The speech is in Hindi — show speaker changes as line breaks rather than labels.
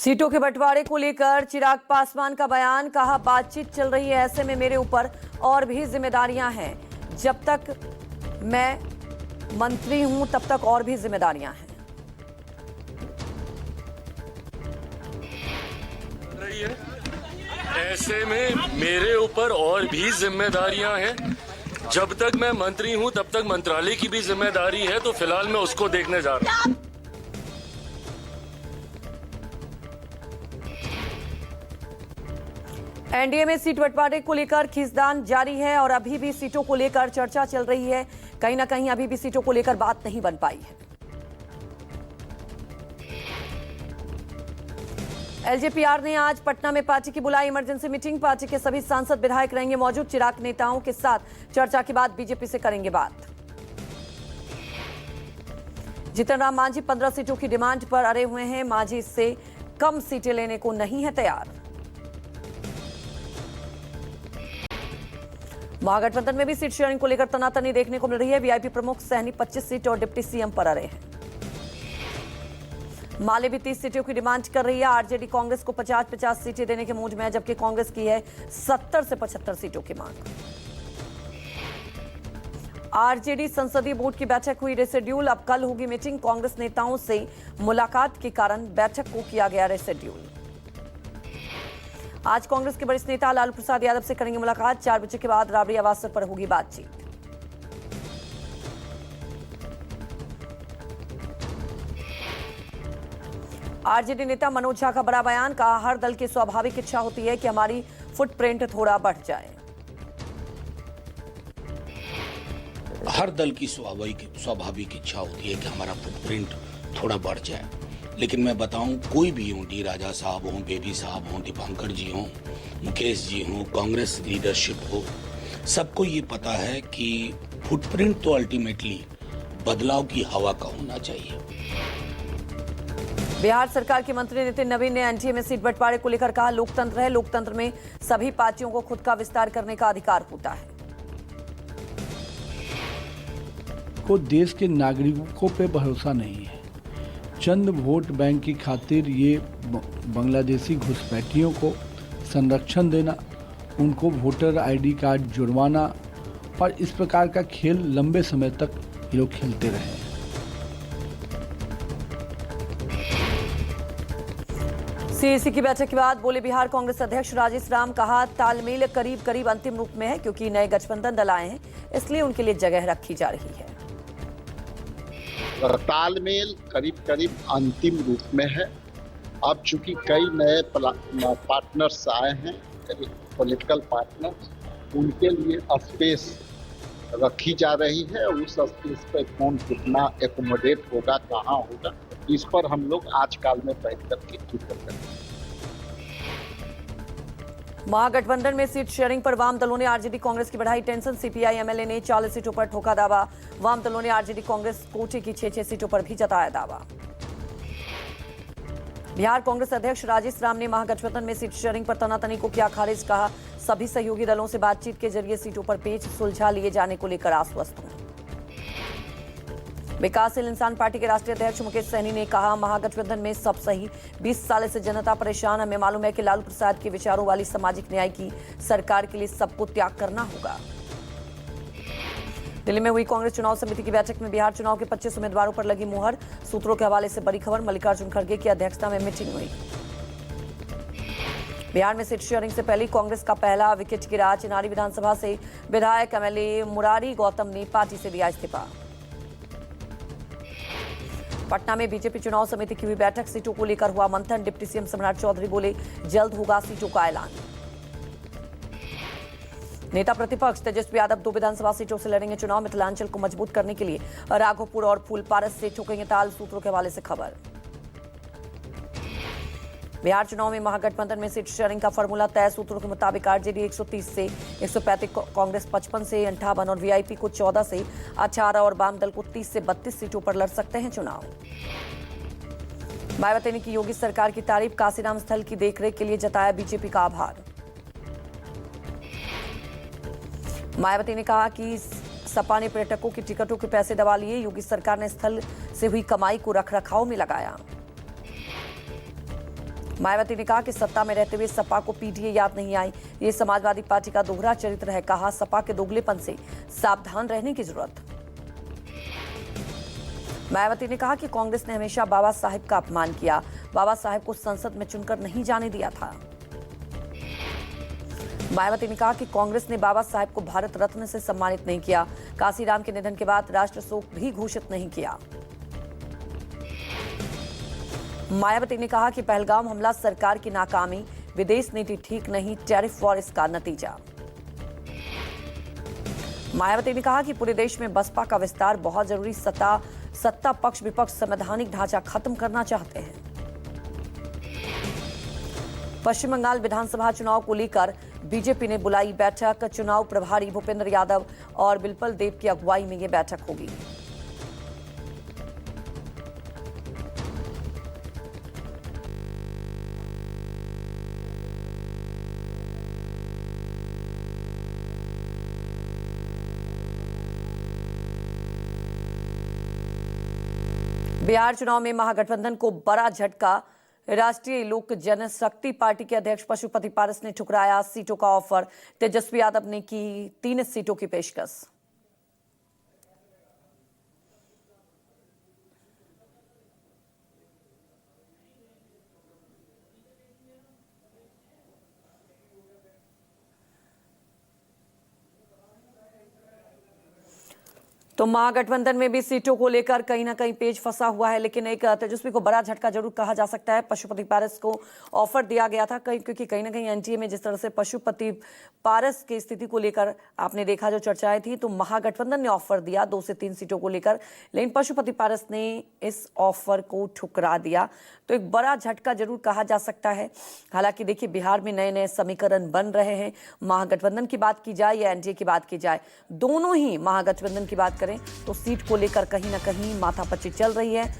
सीटों के बंटवारे को लेकर चिराग पासवान का बयान, कहा बातचीत चल रही है, ऐसे में मेरे ऊपर और भी जिम्मेदारियां हैं। जब तक मैं मंत्री हूं तब तक और भी जिम्मेदारियां हैं।
ऐसे में मेरे ऊपर और भी जिम्मेदारियां हैं। जब तक मैं मंत्री हूं तब तक मंत्रालय की भी जिम्मेदारी है, तो फिलहाल मैं उसको देखने जा रहा हूं।
एनडीए में सीट बंटवारे को लेकर खींचतान जारी है और अभी भी सीटों को लेकर चर्चा चल रही है। कहीं ना कहीं अभी भी सीटों को लेकर बात नहीं बन पाई है। एलजेपीआर ने आज पटना में पार्टी की बुलाई इमरजेंसी मीटिंग। पार्टी के सभी सांसद विधायक रहेंगे मौजूद। चिराग नेताओं के साथ चर्चा के बाद बीजेपी से करेंगे बात। जीतन राम मांझी 15 सीटों की डिमांड पर अड़े हुए हैं। मांझी इससे कम सीटें लेने को नहीं है तैयार। महागठबंधन में भी सीट शेयरिंग को लेकर तनातनी देखने को मिल रही है। वीआईपी प्रमुख सहनी 25 सीट और डिप्टी सीएम पर अड़े हैं। माले भी 30 सीटों की डिमांड कर रही है। आरजेडी कांग्रेस को 50-50 सीटें देने के मूड में है, जबकि कांग्रेस की है 70 से 75 सीटों की मांग। आरजेडी संसदीय बोर्ड की बैठक हुई रिशेड्यूल, अब कल होगी मीटिंग। कांग्रेस नेताओं से मुलाकात के कारण बैठक को किया गया रिशेड्यूल। आज कांग्रेस के वरिष्ठ नेता लालू प्रसाद यादव से करेंगे मुलाकात। 4 बजे के बाद राबड़ी आवास पर होगी बातचीत। आरजेडी नेता मनोज झा का बड़ा बयान, कहा हर दल की स्वाभाविक इच्छा होती है कि हमारी फुटप्रिंट थोड़ा बढ़ जाए।
हर दल की स्वाभाविक इच्छा होती है कि हमारा फुटप्रिंट थोड़ा बढ़ जाए, लेकिन मैं बताऊं, कोई भी हो, डी राजा साहब हों, बेबी साहब हों, दीपांकर जी हों, मुकेश जी हों, कांग्रेस लीडरशिप हो, सबको ये पता है कि फुटप्रिंट तो अल्टीमेटली बदलाव की हवा का होना चाहिए।
बिहार सरकार के मंत्री नितिन नवीन ने एनडीए में सीट बंटवारे को लेकर कहा लोकतंत्र है, लोकतंत्र में सभी पार्टियों को खुद का विस्तार करने का अधिकार होता है।
को देश के नागरिकों पे भरोसा नहीं है। चंद वोट बैंक की खातिर ये बांग्लादेशी घुसपैठियों को संरक्षण देना, उनको वोटर आईडी कार्ड जुड़वाना और इस प्रकार का खेल लंबे समय तक ये लोग खेलते रहे हैं।
सीएसी की बैठक के बाद बोले बिहार कांग्रेस अध्यक्ष राजेश राम, कहा तालमेल करीब करीब अंतिम रूप में है, क्योंकि नए गठबंधन दल आए हैं, इसलिए उनके लिए जगह रखी जा रही है।
तालमेल करीब करीब अंतिम रूप में है। अब चूंकि कई नए पार्टनर्स आए हैं, पॉलिटिकल पार्टनर्स, उनके लिए स्पेस रखी जा रही है। उस स्पेस पे कौन कितना एकोमोडेट होगा, कहाँ होगा, इस पर हम लोग आज काल में बैठ करके फिक्र करेंगे।
महागठबंधन में सीट शेयरिंग पर वाम दलों ने आरजेडी कांग्रेस की बढ़ाई टेंशन। सीपीआई एमएलए ने 40 सीटों पर ठोका दावा। वाम दलों ने आरजेडी कांग्रेस कोटे की 6 सीटों पर भी जताया दावा। बिहार कांग्रेस अध्यक्ष राजेश राम ने महागठबंधन में सीट शेयरिंग पर तनातनी को किया खारिज, कहा सभी सहयोगी दलों से बातचीत के जरिए सीटों पर पेच सुलझा लिए जाने को लेकर आश्वस्त हूं। विकासशील इंसान पार्टी के राष्ट्रीय अध्यक्ष मुकेश सहनी ने कहा महागठबंधन में सब सही, 20 साल से जनता परेशान, हमें मालूम है कि लालू प्रसाद के विचारों वाली सामाजिक न्याय की सरकार के लिए सबको त्याग करना होगा। दिल्ली में हुई कांग्रेस चुनाव समिति की बैठक में बिहार चुनाव के 25 उम्मीदवारों पर लगी मुहर। सूत्रों के हवाले से बड़ी खबर, मल्लिकार्जुन खड़गे की अध्यक्षता में मीटिंग हुई। बिहार में सीट शेयरिंग से पहले कांग्रेस का पहला विकेट गिरा। चिनारी विधानसभा से विधायक एमएलए मुरारी गौतम ने पार्टी से दिया इस्तीफा। पटना में बीजेपी चुनाव समिति की हुई बैठक, सीटों को लेकर हुआ मंथन। डिप्टी सीएम सम्राट चौधरी बोले जल्द होगा सीटों का ऐलान। नेता प्रतिपक्ष तेजस्वी यादव 2 विधानसभा सीटों से लड़ेंगे चुनाव। मिथिलांचल को मजबूत करने के लिए राघोपुर और फूलपारस से ठोकेंगे ताल, सूत्रों के हवाले से खबर। बिहार चुनाव में महागठबंधन में सीट शेयरिंग का फॉर्मूला तय। सूत्रों के मुताबिक आरजेडी 130 से 135, कांग्रेस 55 से 58 और वीआईपी को 14 से 18 और वाम दल को 30 से 32 सीटों पर लड़ सकते हैं चुनाव। मायावती ने की योगी सरकार की तारीफ, काशीराम स्थल की देखरेख के लिए जताया बीजेपी का आभार। मायावती ने कहा कि सपा ने पर्यटकों की टिकटों के पैसे दबा लिए, योगी सरकार ने स्थल से हुई कमाई को रखरखाव में लगाया। मायावती ने कहा कि सत्ता में रहते हुए सपा को पीटीए याद नहीं आई। ये समाजवादी पार्टी का दोहरा चरित्र है। कहा सपा के दोगलेपन से सावधान रहने की जरूरत। मायावती ने कहा कि कांग्रेस ने हमेशा बाबा साहेब का अपमान किया। बाबा साहेब को संसद में चुनकर नहीं जाने दिया था। मायावती ने कहा कि कांग्रेस ने बाबा साहेब को भारत रत्न से सम्मानित नहीं किया। काशीराम के निधन के बाद राष्ट्र शोक भी घोषित नहीं किया। मायावती ने कहा कि पहलगाम हमला सरकार की नाकामी, विदेश नीति ठीक नहीं, टैरिफ वॉर इसका नतीजा। मायावती ने कहा कि पूरे देश में बसपा का विस्तार बहुत जरूरी। सत्ता पक्ष विपक्ष संवैधानिक ढांचा खत्म करना चाहते हैं। पश्चिम बंगाल विधानसभा चुनाव को लेकर बीजेपी ने बुलाई बैठक। चुनाव प्रभारी भूपेंद्र यादव और बिल्पल देव की अगुवाई में यह बैठक होगी। बिहार चुनाव में महागठबंधन को बड़ा झटका। राष्ट्रीय लोक जनशक्ति पार्टी के अध्यक्ष पशुपति पारस ने ठुकराया सीटों का ऑफर। तेजस्वी यादव ने की 3 सीटों की पेशकश। तो महागठबंधन में भी सीटों को लेकर कहीं ना कहीं पेच फंसा हुआ है, लेकिन एक तेजस्वी को बड़ा झटका जरूर कहा जा सकता है। पशुपति पारस को ऑफर दिया गया था क्योंकि कहीं ना कहीं एनडीए में जिस तरह से पशुपति पारस की स्थिति को लेकर आपने देखा जो चर्चाएं थी, तो महागठबंधन ने ऑफर दिया 2 से 3 सीटों को लेकर, लेकिन पशुपति पारस ने इस ऑफर को ठुकरा दिया। तो एक बड़ा झटका जरूर कहा जा सकता है। हालांकि देखिए, बिहार में नए नए समीकरण बन रहे हैं। महागठबंधन की बात की जाए या एनडीए की बात की जाए, दोनों ही महागठबंधन की बात करें तो सीट को लेकर कहीं ना कहीं माथापच्ची चल रही है।